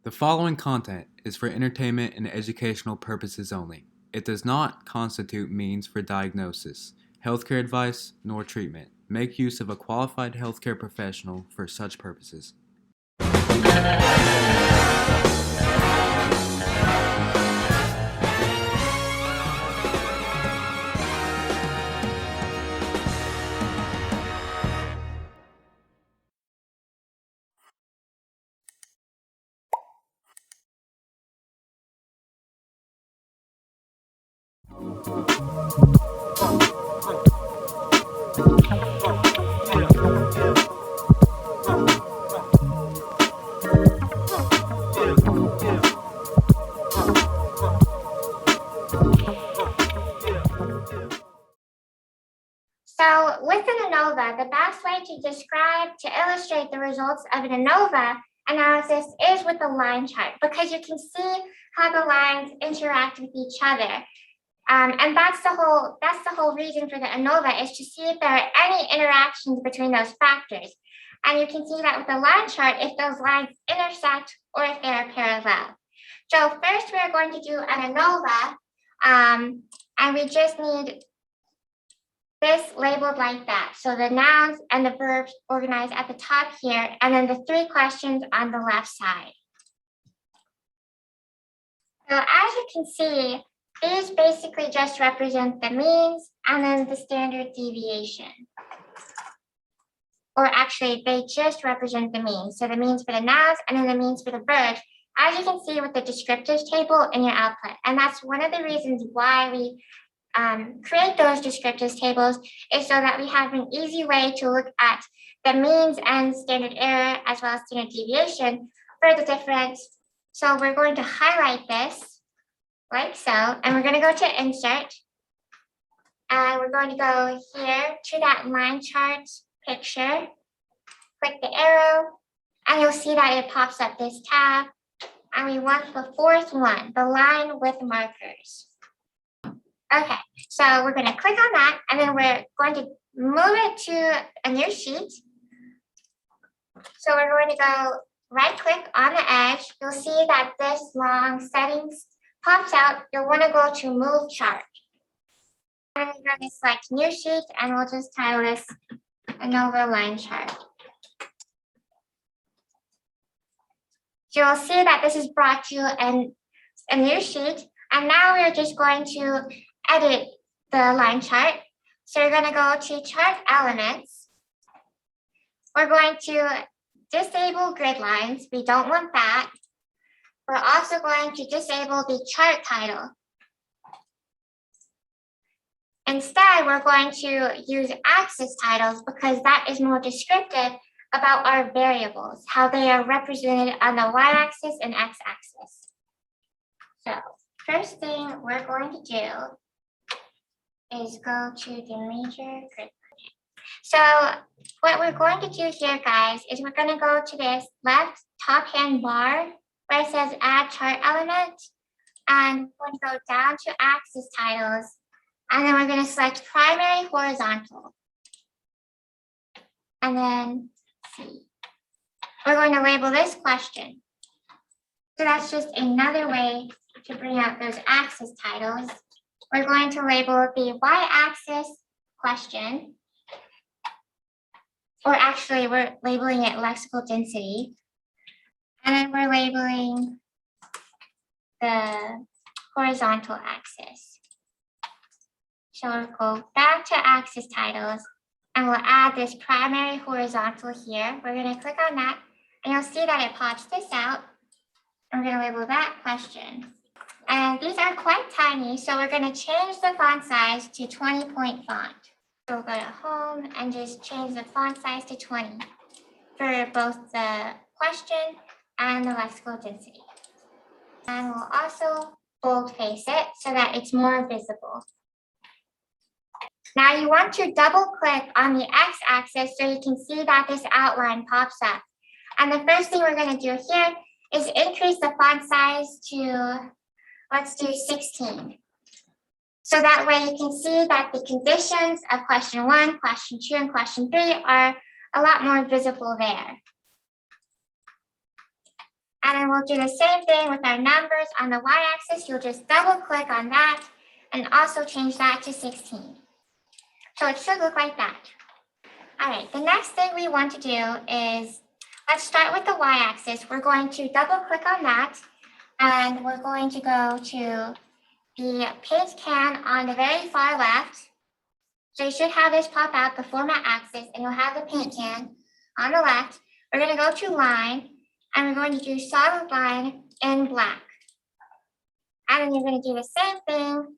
The following content is for entertainment and educational purposes only. It does not constitute means for diagnosis, healthcare advice, nor treatment. Make use of a qualified healthcare professional for such purposes. So with an ANOVA, the best way to illustrate the results of an ANOVA analysis is with a line chart, because you can see how the lines interact with each other. And that's the whole reason for the ANOVA, is to see if there are any interactions between those factors. And you can see that with the line chart, if those lines intersect or if they are parallel. So first we're going to do an ANOVA, and we just need this labeled like that. So the nouns and the verbs organized at the top here, and then the three questions on the left side. So as you can see, these basically just represent the means and then the standard deviation. Or actually, they just represent the means. So the means for the nouns and then the means for the verbs, as you can see with the descriptors table in your output. And that's one of the reasons why we create those descriptors tables, is so that we have an easy way to look at the means and standard error as well as standard deviation for the different. So we're going to highlight this like so, and we're going to go to insert, and we're going to go here to that line chart picture, click the arrow, and you'll see that it pops up this tab, and we want the fourth one, the line with markers. Okay, so we're going to click on that, and then we're going to move it to a new sheet. So we're going to go right click on the edge. You'll see that this long settings pops out. You'll want to go to move chart. And we're going to select new sheet, and we'll just title this ANOVA line chart. So you'll see that this is brought to a new sheet, and now we're just going to edit the line chart. So you're going to go to chart elements. We're going to disable grid lines. We don't want that. We're also going to disable the chart title. Instead, we're going to use axis titles, because that is more descriptive about our variables, how they are represented on the y-axis and x-axis. So first thing we're going to do is go to the major grid. So what we're going to do here, guys, is we're going to go to this left top hand bar where it says add chart element, and we're going to go down to axis titles, and then we're going to select primary horizontal. And then we're going to label this question. So that's just another way to bring out those axis titles. We're going to label the y-axis question, or actually we're labeling it lexical density. And then we're labeling the horizontal axis. So we'll go back to axis titles, and we'll add this primary horizontal here. We're going to click on that, and you'll see that it pops this out. And we're going to label that question. And these are quite tiny, so we're going to change the font size to 20-point font. So we'll go to home and just change the font size to 20 for both the question and the lexical density. And we'll also boldface it so that it's more visible. Now you want to double click on the x-axis so you can see that this outline pops up. And the first thing we're going to do here is increase the font size to, let's do 16. So that way you can see that the conditions of question 1, question 2, and question 3 are a lot more visible there. And then we'll do the same thing with our numbers on the y-axis. You'll just double click on that and also change that to 16. So it should look like that. All right, the next thing we want to do is, let's start with the y-axis. We're going to double click on that and we're going to go to the paint can on the very far left. So you should have this pop out, the format axis, and you'll have the paint can on the left. We're going to go to line, and we're going to do solid line in black. And then you're going to do the same thing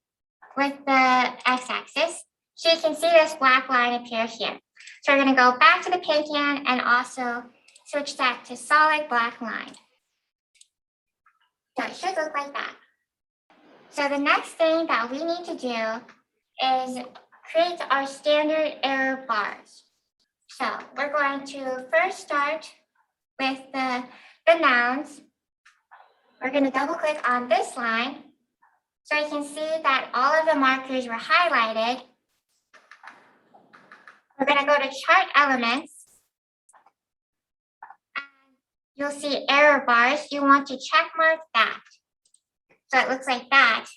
with the x-axis. So you can see this black line appear here. So we're going to go back to the paint can and also switch that to solid black line. So it should look like that. So the next thing that we need to do is create our standard error bars. So we're going to first start with the nouns. We're going to double click on this line. So you can see that all of the markers were highlighted. We're going to go to chart elements. And you'll see error bars. You want to check mark that. So it looks like that.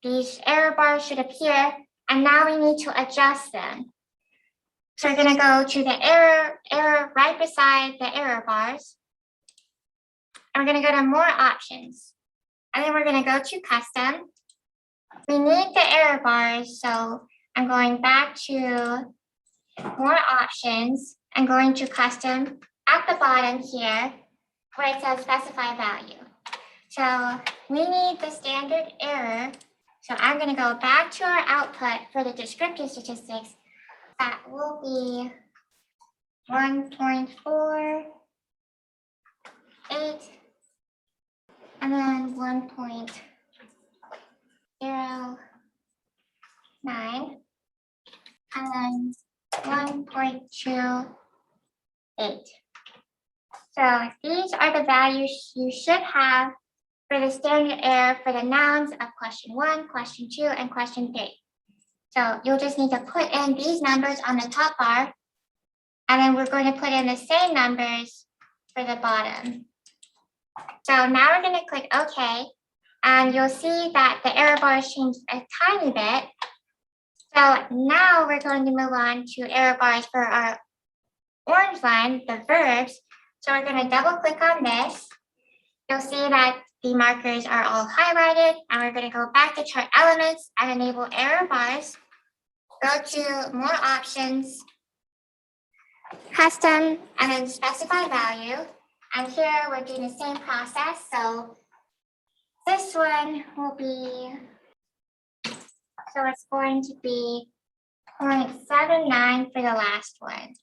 These error bars should appear. And now we need to adjust them. So we're going to go to the error right beside the error bars. And we're going to go to more options. And then we're going to go to custom. We need the error bars. So I'm going back to more options and going to custom at the bottom here where it says specify value. So we need the standard error. So I'm going to go back to our output for the descriptive statistics. That will be 1.48 and then 1.09 and then 1.28. So these are the values you should have for the standard error for the nouns of question 1, question 2, and question 3. So you'll just need to put in these numbers on the top bar, and then we're going to put in the same numbers for the bottom. So now we're going to click OK, and you'll see that the error bars changed a tiny bit. So now we're going to move on to error bars for our orange line, the verbs. So we're going to double click on this. You'll see that the markers are all highlighted, and we're going to go back to chart elements and enable error bars. Go to more options, custom, and then specify value. And here we're doing the same process. So this one will be, so it's going to be 0.79 for the last one.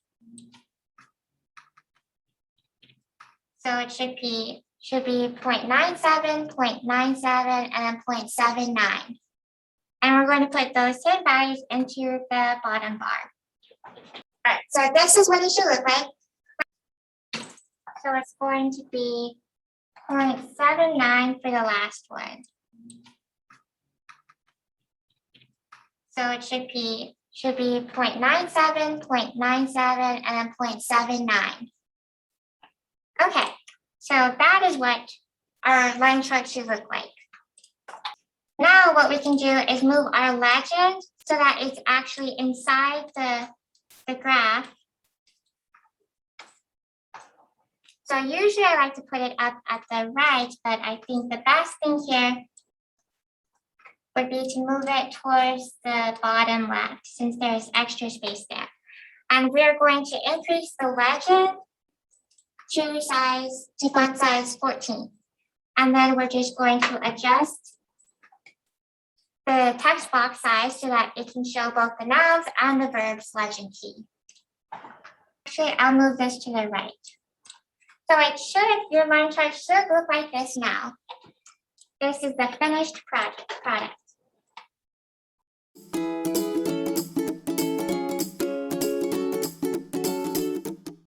So it should be 0.97, 0.97, and then 0.79. And we're going to put those same values into the bottom bar. All right, so this is what it should look like. So it's going to be 0.79 for the last one. So it should be 0.97, 0.97, and then 0.79. Okay, so that is what our line chart should look like. Now what we can do is move our legend so that it's actually inside the graph. So usually I like to put it up at the right, but I think the best thing here would be to move it towards the bottom left since there's extra space there. And we're going to increase the legend to font size 14. And then we're just going to adjust the text box size so that it can show both the nouns and the verbs legend key. Actually, I'll move this to the right. So your line chart should look like this now. This is the finished product.